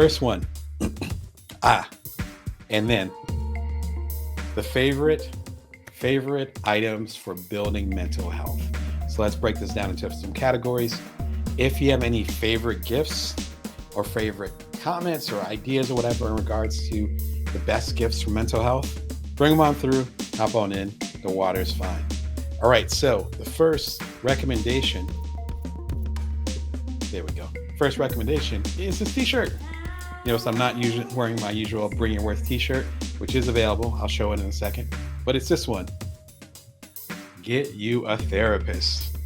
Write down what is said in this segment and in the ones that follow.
First one. And then the favorite items for building mental health. So let's break this down into some categories. If you have any favorite gifts or favorite comments or ideas or whatever in regards to the best gifts for mental health, bring them on through, hop on in, the water's fine. All right, so the first recommendation, there we go. First recommendation is this t-shirt. So I'm not usually wearing my usual Bring Your Worth t-shirt, which is available. I'll show it in a second, but it's this one. Get you a therapist.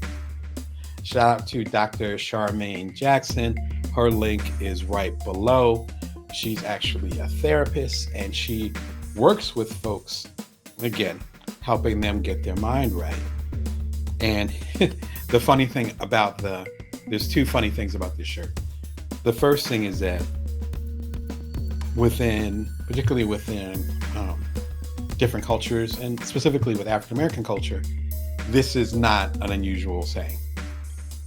Shout out to Dr. Charmaine Jackson. Her link is right below. She's actually a therapist and she works with folks, again, helping them get their mind right. And the funny thing about there's two funny things about this shirt. The first thing is that particularly within different cultures, and specifically with African American culture, this is not an unusual saying.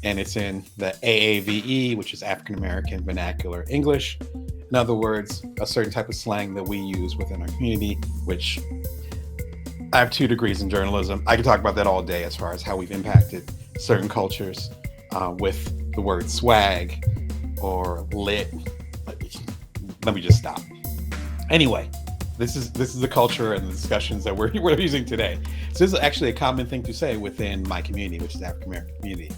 And it's in the AAVE, which is African American Vernacular English. In other words, a certain type of slang that we use within our community, which I have 2 degrees in journalism. I can talk about that all day as far as how we've impacted certain cultures with the word swag or lit. Let me just stop. Anyway, this is the culture and the discussions that we're using today. So this is actually a common thing to say within my community, which is the African American community.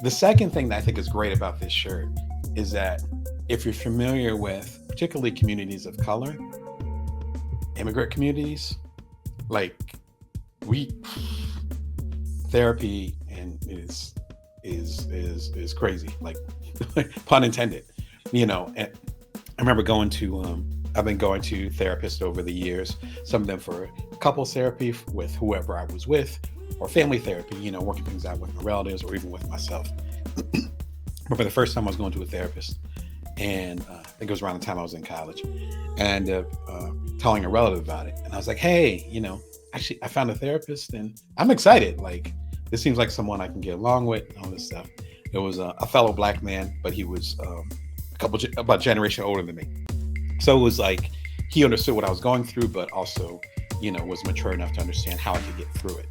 The second thing that I think is great about this shirt is that if you're familiar with particularly communities of color, immigrant communities, like therapy and is crazy, like pun intended, and I remember I've been going to therapists over the years, some of them for couples therapy with whoever I was with, or family therapy, working things out with my relatives or even with myself. But for the first time I was going to a therapist, and I think it was around the time I was in college, and I ended up telling a relative about it. And I was like, hey, actually I found a therapist and I'm excited. Like, this seems like someone I can get along with and all this stuff. It was a fellow Black man, but he was about a generation older than me. So it was like, he understood what I was going through, but also, was mature enough to understand how I could get through it.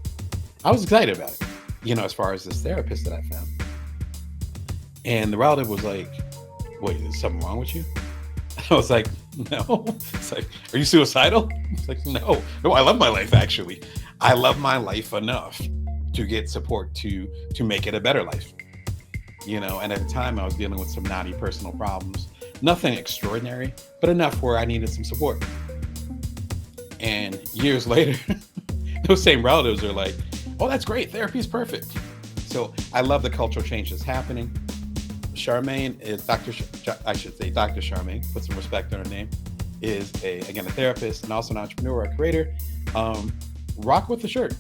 I was excited about it, as far as this therapist that I found. And the relative was like, wait, is something wrong with you? I was like, no. It's like, are you suicidal? It's like, no, I love my life, actually. I love my life enough to get support to make it a better life. And at the time I was dealing with some knotty personal problems, nothing extraordinary, but enough where I needed some support. And years later, those same relatives are like, oh, that's great. Therapy is perfect. So I love the cultural change that's happening. Charmaine is Dr. Charmaine, put some respect on her name, is a therapist and also an entrepreneur, a creator. Rock with the shirt.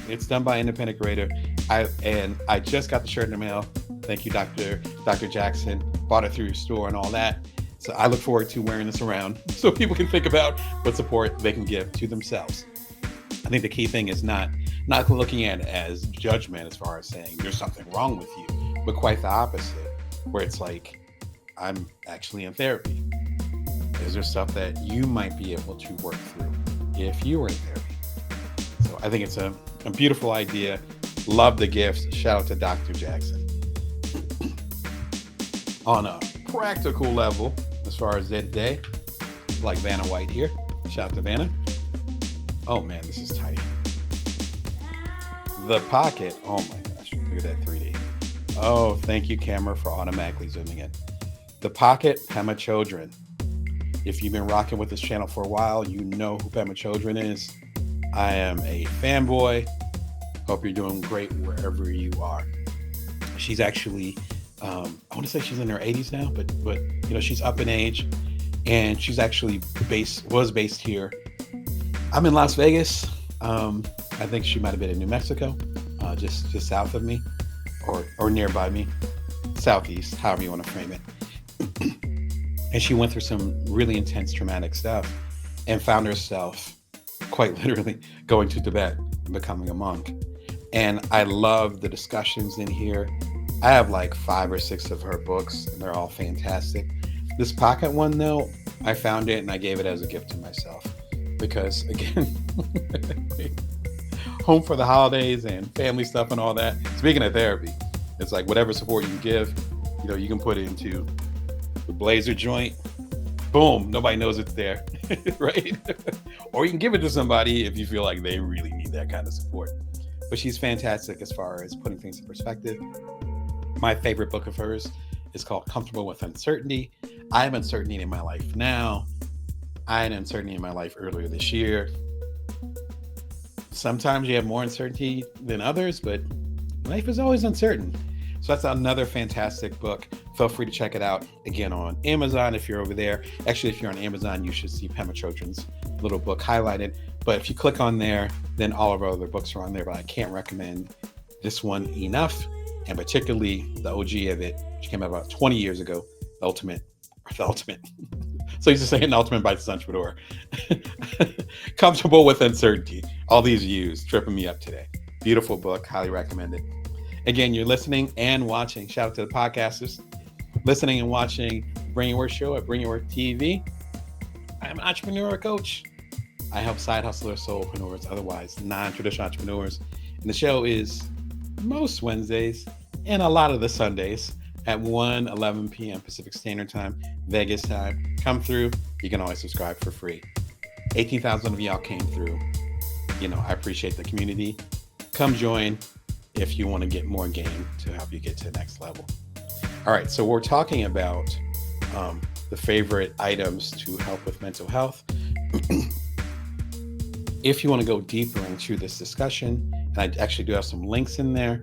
It's done by an independent creator. I just got the shirt in the mail. Thank you, Dr. Jackson. Bought it through your store and all that. So I look forward to wearing this around so people can think about what support they can give to themselves. I think the key thing is not looking at it as judgment as far as saying there's something wrong with you, but quite the opposite, where it's like, I'm actually in therapy. Is there stuff that you might be able to work through if you were in therapy? So I think it's a beautiful idea. Love the gifts. Shout out to Dr. Jackson. On a practical level, as far as day-to-day, like Vanna White here. Shout out to Vanna. Oh man, this is tight. The pocket. Oh my gosh, look at that 3D. Oh, thank you, camera, for automatically zooming in. The Pocket Pema Chodron. If you've been rocking with this channel for a while, you know who Pema Chodron is. I am a fanboy. Hope you're doing great wherever you are. She's actually, I want to say she's in her 80s now, but she's up in age, and she's actually was based here. I'm in Las Vegas. I think she might have been in New Mexico, just south of me, or nearby me, southeast, however you want to frame it. And she went through some really intense traumatic stuff and found herself quite literally going to Tibet and becoming a monk. And I love the discussions in here. I have like 5 or 6 of her books, and they're all fantastic. This pocket one, though, I found it and I gave it as a gift to myself because, again, home for the holidays and family stuff and all that. Speaking of therapy, it's like whatever support you can give, you can put it into the blazer joint. Boom, nobody knows it's there, right? Or you can give it to somebody if you feel like they really need that kind of support. But she's fantastic as far as putting things in perspective. My favorite book of hers is called Comfortable with Uncertainty. I have uncertainty in my life now. I had uncertainty in my life earlier this year. Sometimes you have more uncertainty than others, but life is always uncertain. So that's another fantastic book. Feel free to check it out again on Amazon if you're over there. Actually, if you're on Amazon, you should see Pema Chodron's little book highlighted. But if you click on there, then all of our other books are on there. But I can't recommend this one enough, and particularly the OG of it, which came out about 20 years ago, The Ultimate. So he's just saying The Ultimate by the Entrepreneur. Comfortable with Uncertainty. All these U's tripping me up today. Beautiful book. Highly recommend it. Again, you're listening and watching. Shout out to the podcasters. Listening and watching Bring Your Work Show at Bring Your Work TV. I'm an entrepreneur coach. I help side hustlers, solopreneurs, otherwise non-traditional entrepreneurs. And the show is most Wednesdays and a lot of the Sundays at 11 p.m. Pacific Standard Time, Vegas time. Come through. You can always subscribe for free. 18,000 of y'all came through. I appreciate the community. Come join if you want to get more game to help you get to the next level. All right, so we're talking about the favorite items to help with mental health. If you want to go deeper into this discussion, and I actually do have some links in there,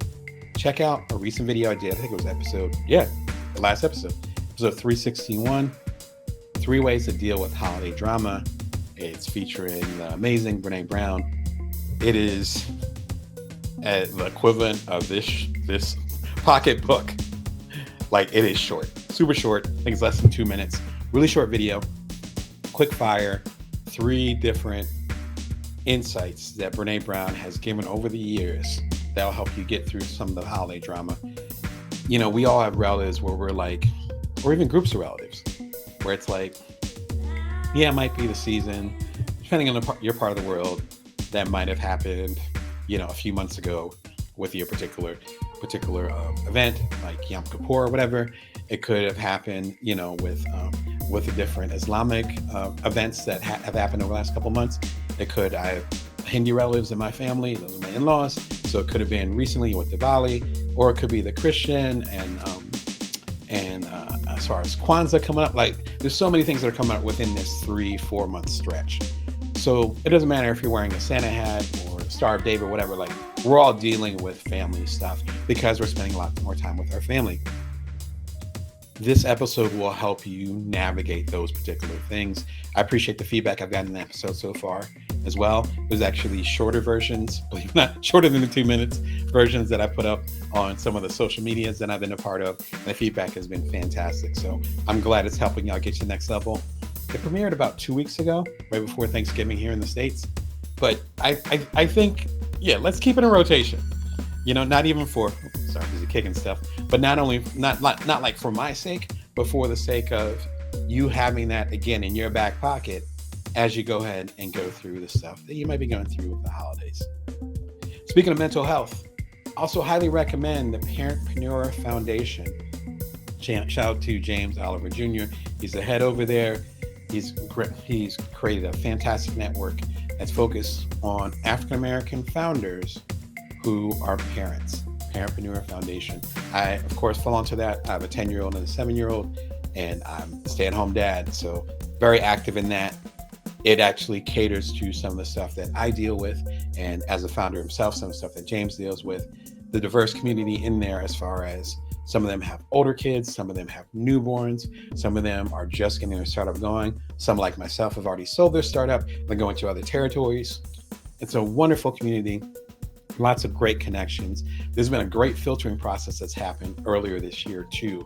check out a recent video I did. I think it was the last episode 361, 3 Ways to Deal with Holiday Drama. It's featuring the amazing Brene Brown. It is the equivalent of this pocket book. Like, it is short, super short. I think it's less than 2 minutes. Really short video, quick fire, 3 different insights that Brene Brown has given over the years that'll help you get through some of the holiday drama. We all have relatives where we're like, or even groups of relatives, where it's like, yeah, it might be the season, depending on your part of the world, that might have happened, a few months ago with your particular event, like Yom Kippur or whatever. It could have happened, with the different Islamic events that have happened over the last couple months. I have Hindu relatives in my family, those are my in-laws. So it could have been recently with Diwali, or it could be the Christian and as far as Kwanzaa coming up. Like, there's so many things that are coming up within this 3-4 month stretch. So it doesn't matter if you're wearing a Santa hat or a Star of David or whatever. Like, we're all dealing with family stuff because we're spending a lot more time with our family. This episode will help you navigate those particular things. I appreciate the feedback I've gotten in the episode so far as well. There's actually shorter versions, believe it or not, shorter than the 2 minutes versions that I put up on some of the social medias that I've been a part of. And the feedback has been fantastic. So I'm glad it's helping y'all get to the next level. It premiered about 2 weeks ago, right before Thanksgiving here in the States. But I think, let's keep it in rotation. Not even for, sorry, there's a kick and stuff, but not like for my sake, but for the sake of you having that again in your back pocket as you go ahead and go through the stuff that you might be going through with the holidays. Speaking of mental health, also highly recommend the Parentpreneur Foundation. Shout out to James Oliver Jr. He's the head over there. He's created a fantastic network that's focused on African-American founders who are parents. Parentpreneur Foundation. I, of course, fall into that. I have a 10-year-old and a 7-year-old, and I'm a stay-at-home dad, so very active in that. It actually caters to some of the stuff that I deal with, and as a founder himself, some of the stuff that James deals with. The diverse community in there, as far as some of them have older kids, some of them have newborns, some of them are just getting their startup going. Some, like myself, have already sold their startup and going to other territories. It's a wonderful community. Lots of great connections. There's been a great filtering process that's happened earlier this year too,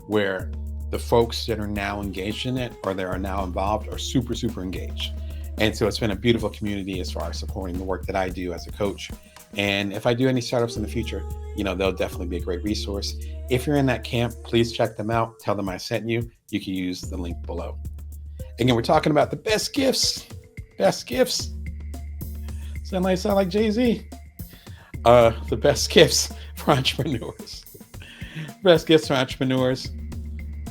where the folks that are now engaged in it or that are now involved are super, super engaged. And so it's been a beautiful community as far as supporting the work that I do as a coach. And if I do any startups in the future, they'll definitely be a great resource. If you're in that camp, please check them out. Tell them I sent you. You can use the link below. Again, we're talking about the best gifts. Best gifts. Sound like Jay-Z. The best gifts for entrepreneurs. Best gifts for entrepreneurs.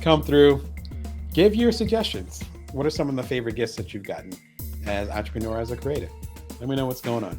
Come through. Give your suggestions. What are some of the favorite gifts that you've gotten as entrepreneur, as a creative? Let me know what's going on.